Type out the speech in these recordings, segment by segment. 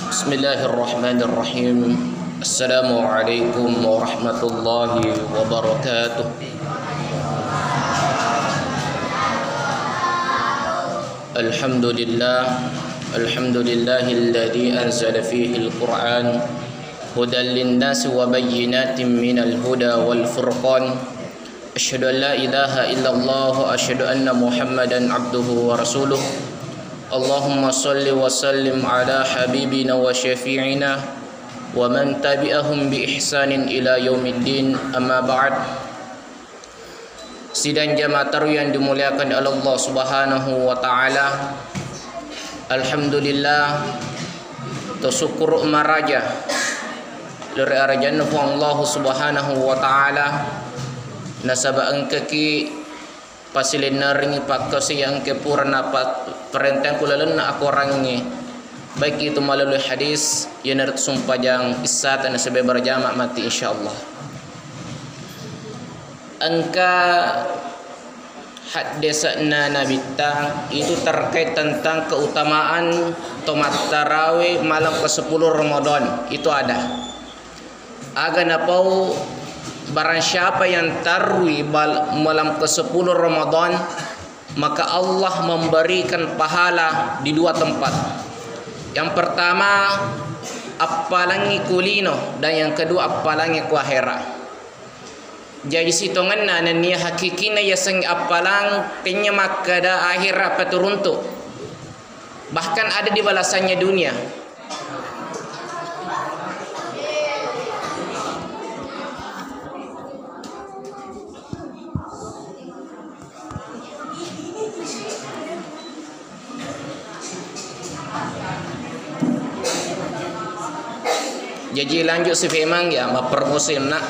Bismillahirrahmanirrahim. Assalamualaikum warahmatullahi wabarakatuh. Alhamdulillahilladzi anzala fihi al-Qur'an hudan lin-nasi wa bayyinatin minal huda wal furqan. Asyhadu an la ilaha illallah wa asyhadu anna Muhammadan abduhu wa rasuluh. Allahumma salli wa sallim ala habibina wa syafi'ina wa man tabi'ahum bi ihsanin ila yaumiddin, amma ba'd. Sidang jamaah tarawih yang dimuliakan oleh Allah Subhanahu wa taala. Alhamdulillah, tersyukur maraja lori arjana Allah Subhanahu wa taala nasaba angkaki pasilenaring pakasi yang kepurna perintah kulalen aku orangnya baik itu melalui hadis yang narat sumpajang isatan sebab berjamaah mati insyaallah. Angka hadisna nabita itu terkait tentang keutamaan tomat tarawih malam ke-10 Ramadan. Itu ada napau barang siapa yang tarawih malam ke-10 Ramadan, maka Allah memberikan pahala di dua tempat. Yang pertama apalangi kulino, dan yang kedua apalangi ku akhirat. Jadi sitongan na niya hakikina yasang apalang kenya makada akhirat paturunto. Bahkan ada di balasannya dunia. Jadi lanjut si Femang ya, mempermusim nak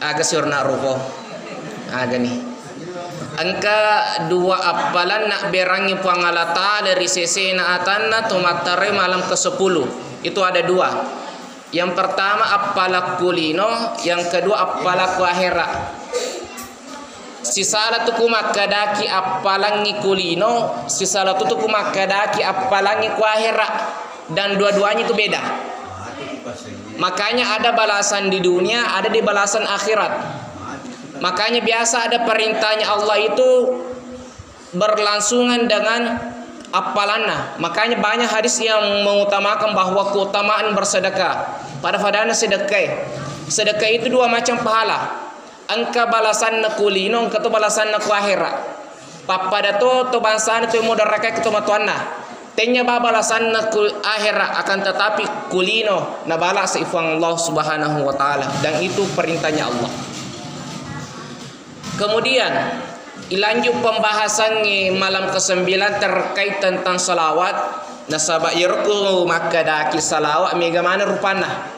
agak sur nak ruko agak nih. Angka dua apalan nak berangi pangalata dari sisi na atanna tomatare malam ke-10 itu ada dua. Yang pertama apalak kulino, yang kedua apalak akhirat. Sisala tu kumakadaki apalangi kulino, sisala tu kumakadaki apalangi akhirat. Dan dua-duanya itu beda. Makanya ada balasan di dunia, ada di balasan akhirat. Makanya biasa ada perintahnya Allah itu berlangsungan dengan apalanna. Makanya banyak hadis yang mengutamakan bahwa keutamaan bersedekah. Pada fadana sedekah. Sedekah itu dua macam pahala. Angka balasan kulino, angka tu balasan akhirat. Papada to bangsana tu mudaraka ke tomatuanna. Tenya balasan akhirat, akan tetapi kulino na balas ifang Allah Subhanahu wa taala, dan itu perintahnya Allah. Kemudian ilanjut pembahasan malam ke-9 terkait tentang salawat. Nasaba yarku maka daki salawat mega mana rupana.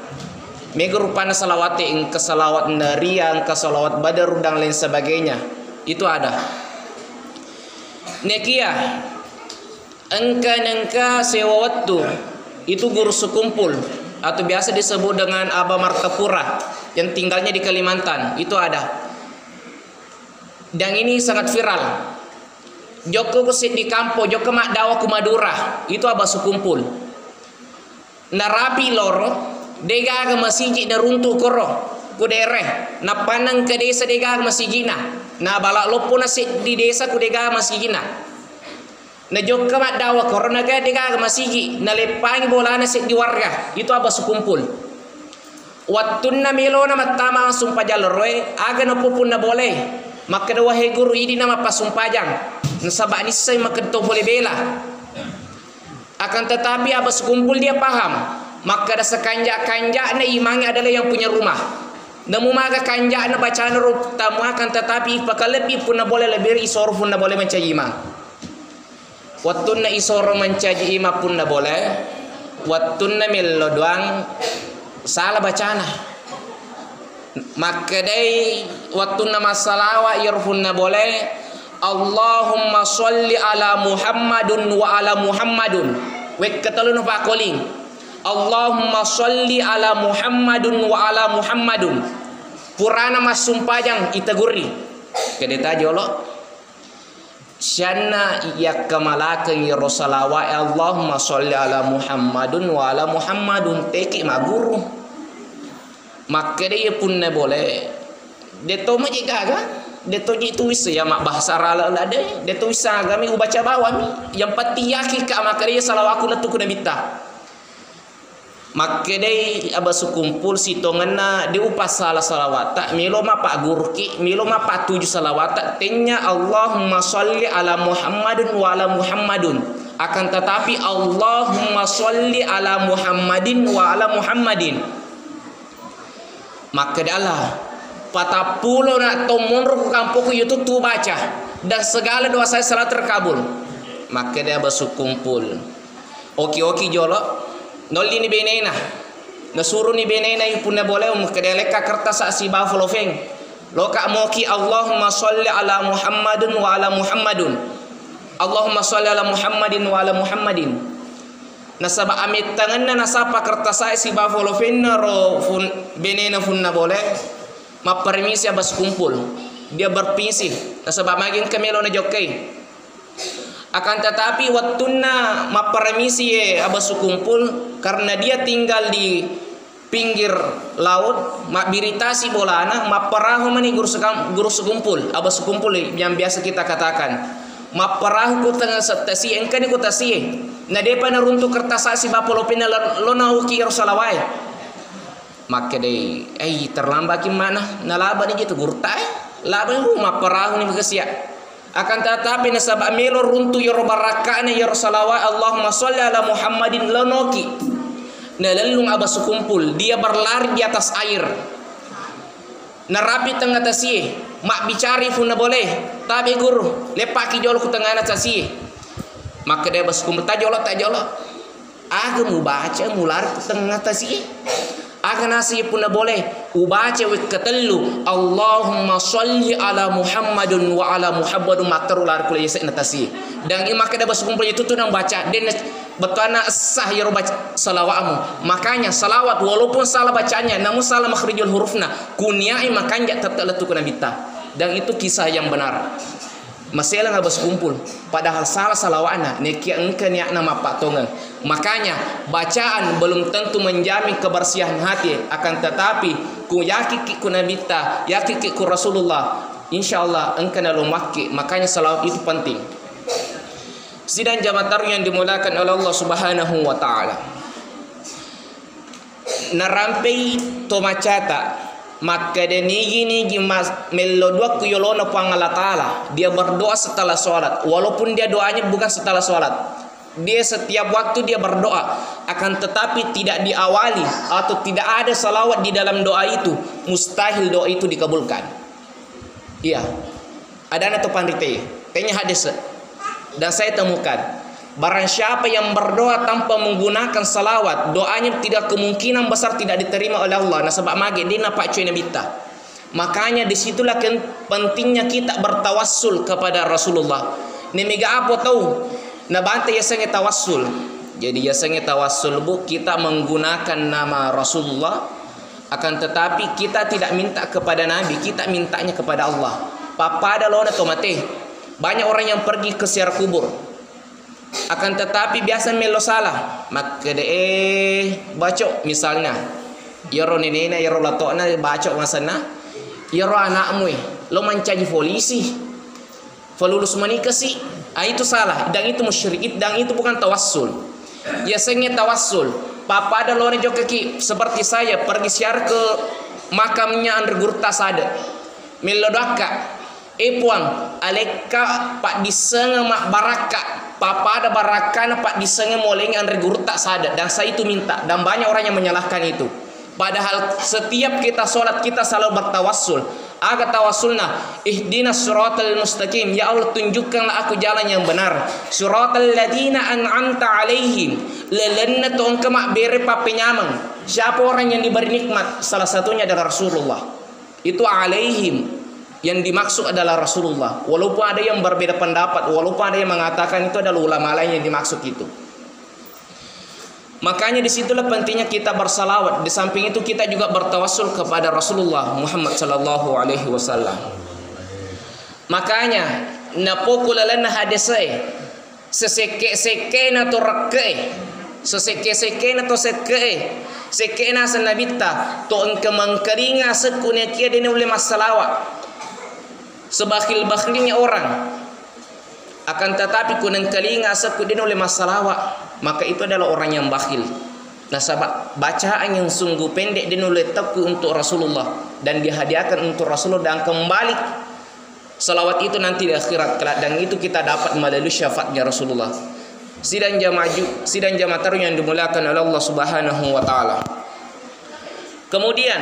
Mega rupana salawat yang ke salawat nariang, ke salawat badar dan lain sebagainya. Itu ada. Nekia angka sewa waktu itu guru sekumpul atau biasa disebut dengan Aba Martapura yang tinggalnya di Kalimantan. Itu ada, dan ini sangat viral. Joko kusit di kampo, Joko mak dawa ku Madura, itu Aba sekumpul. Narapi loro dega ke masjid na runtuh koro ku dereh na panang ke desa dega ke masjidna na balak lopo na sit di desa ku dega masjidna. Na jokka mak dawa korona ga dega masigi na lepangi bola na sit di warga. Itu Aba sekumpul. Wattun na melo na matama sumpajal roe aga na pupun na boleh. Maka dawa he guru idi na mapasumpajang. Na sabak nisay maka to boleh bela. Akan tetapi Aba sekumpul dia paham. Maka da sekanja-kanja na imangi adalah yang punya rumah. Namu maga kanja na bacaan rup tamu, akan tetapi pakalepi pun na boleh lebih isor pun na boleh mencari imam. Wattun na isoro mencaji ima pun na boleh. Wattun na melo doang salah bacana. Maka dai wattun na masalawa irfun na boleh. Allahumma sholli ala Muhammadun wa ala Muhammadun. Wek ketelun pak koling. Allahumma sholli ala Muhammadun wa ala Muhammadun. Purana mas sumpajang itaguri. Kedeta jolo. Syana iya kamalakan ya Rasulullah Allahumma sholli ala Muhammadun wa ala Muhammadun teki maguru. Maka dia pun ne boleh. Dia to maji gaga. Dia to ji tulis ya mak bahasa rala ada. Dia tulis agami ubaca bawah mi. Yang pati yakin ka maka dia salawaku natu kuna bita. Maka dia abasu kumpul si tongana dia upas salah salawat milo ma pak gurki milo ma pak tujuh salawat tenya Allahumma sholli ala Muhammadin wa ala Muhammadun akan tetapi Allahumma sholli ala Muhammadin wa ala Muhammadin maka dia Allah patapulo nak tomunru kampungku itu tu baca dan segala doa saya salat terkabul maka dia abasu kumpul oki jolo nolli ni benena nasuru ni benena ipuna boleh kedeleka kertas si ba folofeng loka moki Allahumma sholli ala Muhammadin wa ala Muhammadun Allahumma sholli ala Muhammadin wa ala Muhammadin nasaba amit tanganna nasapa kertas si ba folofeng ro fun benena funna boleh ma permisi abas kumpul dia berpinsih nasaba maging kamelo na jokai akan tetapi waktuna mapermisi abasu kumpul karena dia tinggal di pinggir laut mak biritasi bolana maperahu mani guru sekumpul abasu kumpul yang biasa kita katakan maperahu ku tengah setasi engkani ku tasi na depa na runtuh kertas si bapolopina lona uki rosalawai maka dei terlambat gimana na laba ni gitu gurtai laba maperahu ni begesia akan tetapi nasab amilo runtu ya barakana ya salawat Allahumma sholli ala Muhammadin lanoki nalalung abas kumpul dia berlari di atas air narapi tengah tasi mak bicari pun boleh tapi guru lepaki jolo ku tengah tasi maka dia abas kumpul tajolo aga mu baca mular tengah tasi aga nasi pun boleh ubaca wik ketellu Allahumma sholli ala Muhammadun wa ala Muhammadun makarular kula yasa natasi dan maka da baskumpul itu tuh nang baca den betana sah ya baca salawamu makanya salawat walaupun salah bacanya namun salah makhrijul hurufna kunyai makanya tetap letu kana bita dan itu kisah yang benar masalah ngabas kumpul padahal salah salawana nekia engke niak nama pak tongang makanya bacaan belum tentu menjamin kebersihan hati akan tetapi ku yakiki ku nabita yakiki ku Rasulullah insyaallah engke na lumaki makanya salawat itu penting sidang jamaah yang dimulakan oleh Allah Subhanahu wa taala narampai to macata maka nigi mas melodua ku yolono pang Allah Ta'ala dia berdoa setelah sholat walaupun dia doanya bukan setelah sholat dia setiap waktu dia berdoa akan tetapi tidak diawali atau tidak ada salawat di dalam doa itu mustahil doa itu dikabulkan iya ada atau pandite tanya hadis dan saya temukan barang siapa yang berdoa tanpa menggunakan salawat doanya tidak kemungkinan besar tidak diterima oleh Allah. Nah sebab mage dia napak cuy nabita. Makanya disitulah pentingnya kita bertawassul kepada Rasulullah. Nemiga apa tahu? Nah bante ya sange tawassul. Jadi ya sange tawassul bu kita menggunakan nama Rasulullah. Akan tetapi kita tidak minta kepada Nabi, kita mintanya kepada Allah. Papada lona tomate. Banyak orang yang pergi ke siar kubur. Akan tetapi biasa melo salah maka baca misalnya yaro nenena yaro latona baca masana yaro anakmu lo mencaji polisi falulus manikasi itu salah dan itu musyrik dan itu bukan tawassul ya sengit tawassul papa ada lone jokeki seperti saya pergi siar ke makamnya Andre Gurta Sada melodaka puang aleka pak disenga mak baraka papa ada barakana pak disenga moleng Andre Gurta Sada dan saya itu minta dan banyak orang yang menyalahkan itu padahal setiap kita sholat kita selalu bertawassul aga tawassulna ihdinas siratal mustaqim ya Allah tunjukkanlah aku jalan yang benar siratal ladina an'amta alaihim lelenna tong kemak bere papenyamang siapa orang yang diberi nikmat salah satunya adalah Rasulullah itu alaihim yang dimaksud adalah Rasulullah walaupun ada yang berbeda pendapat walaupun ada yang mengatakan itu adalah ulama lain yang dimaksud itu makanya disitulah pentingnya kita bersalawat di samping itu kita juga bertawassul kepada Rasulullah Muhammad sallallahu alaihi wasallam makanya napokulalan na hadisay seseke na to rakke seseke na to seke seke na sa nabita to ang kamangkaringa sa kunya din oleh masalawa sebakhil-bakhilnya orang akan tetapi kunang kalinga sa din oleh masalawa maka itu adalah orang yang bakhil. Nah, sebab bacaan yang sungguh pendek dinulai teku untuk Rasulullah dan dihadiahkan untuk Rasulullah dan kembali salawat itu nanti di akhirat kelak, dan itu kita dapat melalui syafaatnya Rasulullah. Sidang jamaah taruh yang dimuliakan oleh Allah Subhanahu wa taala. Kemudian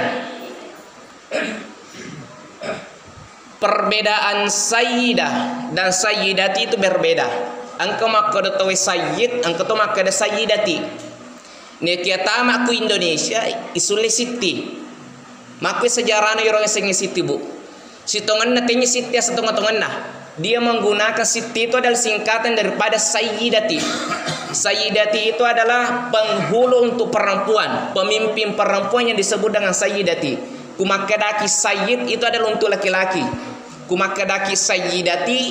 perbedaan sayyidah dan sayyidati itu berbeda. Angka makada tahu sayyid, angka tu makada sayyidati. Nekiata aku Indonesia isule siti. Maku sejarahnya orang yang siti bu. Sitongan natenya siti setongan-tongan nah. Dia menggunakan siti itu adalah singkatan daripada sayyidati. Sayyidati itu adalah penghulu untuk perempuan, pemimpin perempuan yang disebut dengan sayyidati. Kumakadaki sayyid itu adalah untuk laki-laki. Kumakadaki sayyidati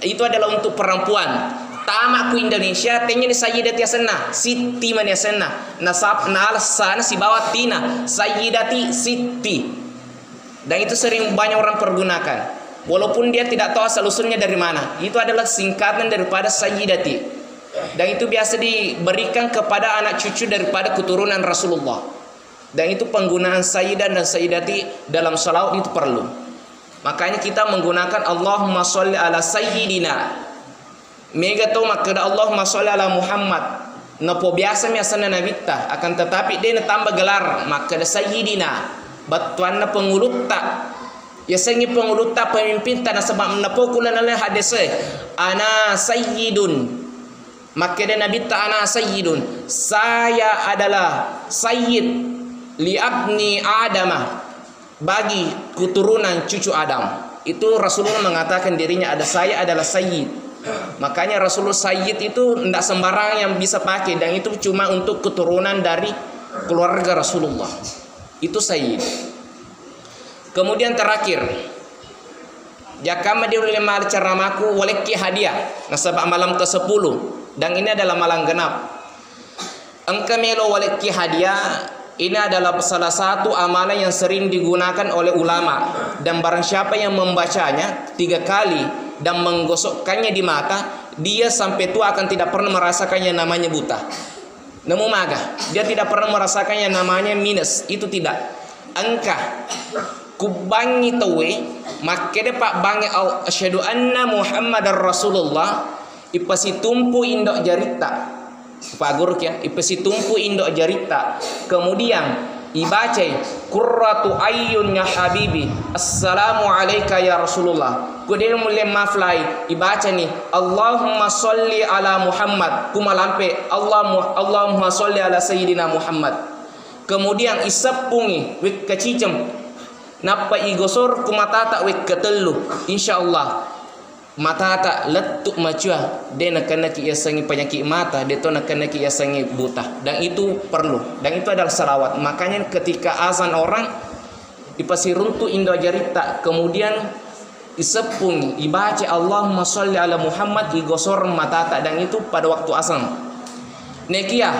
itu adalah untuk perempuan. Tamaku Indonesia tanya di sayyidati asana siti man asana nasab nal sana si bawah tina sayyidati siti, dan itu sering banyak orang pergunakan walaupun dia tidak tahu asal usulnya dari mana. Itu adalah singkatan daripada sayyidati, dan itu biasa diberikan kepada anak cucu daripada keturunan Rasulullah, dan itu penggunaan sayyidah dan sayyidati dalam salawat itu perlu. Makanya kita menggunakan Allahumma sholli ala sayyidina mega to makada Allahumma sholli ala Muhammad. Napo biasa miasana nabita akan tetapi dia tambah gelar makada sayyidina batuan na pengulutta ya sengi pengulutta pemimpin tanah sebab napo kula nala hadis ana sayyidun makada nabita ana sayyidun, saya adalah sayyid li abni adamah bagi keturunan cucu Adam. Itu Rasulullah mengatakan dirinya ada saya adalah sayyid. Makanya Rasulullah sayyid itu tidak sembarang yang bisa pakai, dan itu cuma untuk keturunan dari keluarga Rasulullah. Itu sayyid. Kemudian terakhir, jakama dia oleh mal ceramaku waleki hadiah. Nasabah malam ke-10 dan ini adalah malam genap. Engkau melo waleki hadiah. Ini adalah salah satu amalan yang sering digunakan oleh ulama, dan barang siapa yang membacanya 3 kali dan menggosokkannya di mata, dia sampai tua akan tidak pernah merasakan yang namanya buta. Nemu magah, dia tidak pernah merasakan yang namanya minus, itu tidak. Angka kubangi tawe makede pak bangi asyhadu anna Muhammadar Rasulullah ipasi tumpu indok jarita. Pak Guru ya, ipasi tumpu indok jarita. Kemudian ibaca qurratu ayyun ya habibi assalamu alayka ya Rasulullah. Kemudian mulai maflai ibaca nih Allahumma sholli ala Muhammad, kumalampe Allahumma sholli ala sayyidina Muhammad. Kemudian isapungi wik kacicem napa igosor kumatata wik ketelu insyaallah mata tak letuk macua dia nak kena kiasangi penyakit mata, dia tu nak kena kiasangi buta, dan itu perlu, dan itu adalah salawat. Makanya ketika azan orang dipasi runtuh indo jarita, kemudian disepung ibaca Allahumma sholli ala Muhammad igosor mata tak, dan itu pada waktu azan. Nekia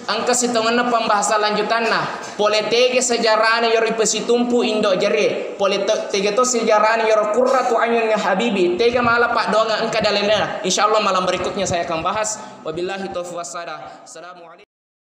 angka sitongan pembahasan lanjutan nah politike sejarahnya yori pesitumpu indo jare politike to sejarahnya yoro qurratu ayun ya habibi tega malah pak doang angka dalena insyaallah malam berikutnya saya akan bahas. Wabillahi taufiq wassalam. Assalamualaikum.